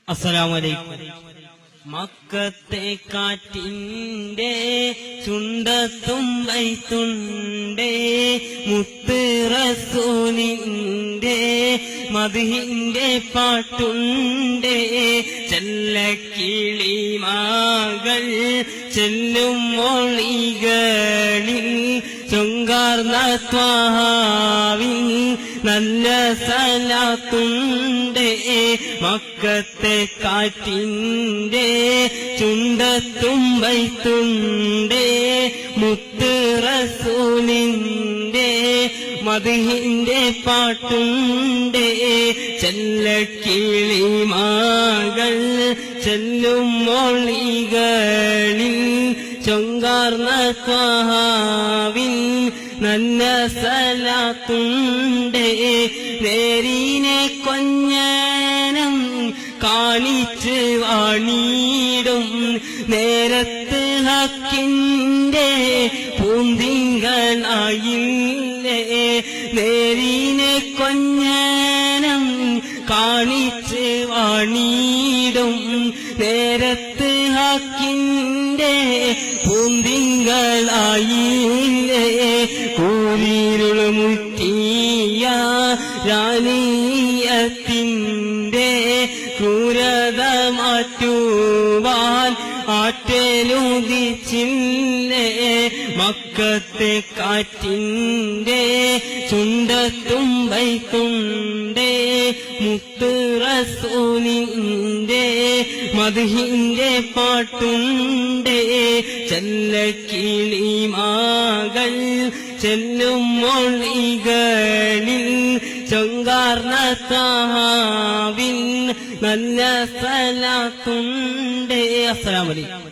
അസ്സലാമു അലൈക്കും. മക്കത്തെ കാറ്റിന്റെ ചുണ്ടത്തും വൈത്തുണ്ടേ, മുത്ത് റസൂലിന്റെ മദ്ഹിന്റെ പാട്ടുണ്ടേ, ചെല്ലക്കിളിമാകൾ ചെല്ലും മൊഴികളിൽ ചൊങ്കാർന്ന ത്വാഹാവിൻ നല്ല സലാത്തുണ്ടേ. മക്കത്തെ കാറ്റിന്റെ ചുണ്ടത്തും വൈത്തുണ്ടേ, മുത്ത് റസൂലിന്റെ മദ്ഹിന്റെ പാട്ടുണ്ടേ, ചെല്ലക്കിളിമാകൾ ചെല്ലും മൊഴികളിൽ ചൊങ്കാർന്ന ത്വാഹാവിൻ നല്ല സലാത്തുണ്ടേ. നേരിനെ കൊഞ്ഞനം കാണിച്ച് വാണിടും നേരത്ത് ഹക്കിന്റെ പൂന്തിങ്കളായില്ലേ. നേരിനെ കൊഞ്ഞനം കാണിച്ച് വാണിടും നേരത്ത് ഹക്കിന്റെ പൂന്തിങ്കളായില്ലേ. കൂരിരുൾ മുറ്റിയ രാനീയത്തിന്റെ ക്രൂരത മാറ്റുവാൻ ആറ്റലുദിച്ചില്ലേ. മക്കത്തെ കാറ്റിന്റെ ചുണ്ടത്തും വൈത്തുണ്ടേ, മുത്ത് റസൂലിന്റെ മദ്ഹിന്റെ പാട്ടുണ്ടേ, ചെല്ലക്കിളിമാകൾ ചെല്ലും മൊഴികളിൽ ചൊങ്കാർന്ന ത്വാഹാവിൻ നല്ല സലാത്തുണ്ടേ. അസ്സലാമു അലൈക്കും.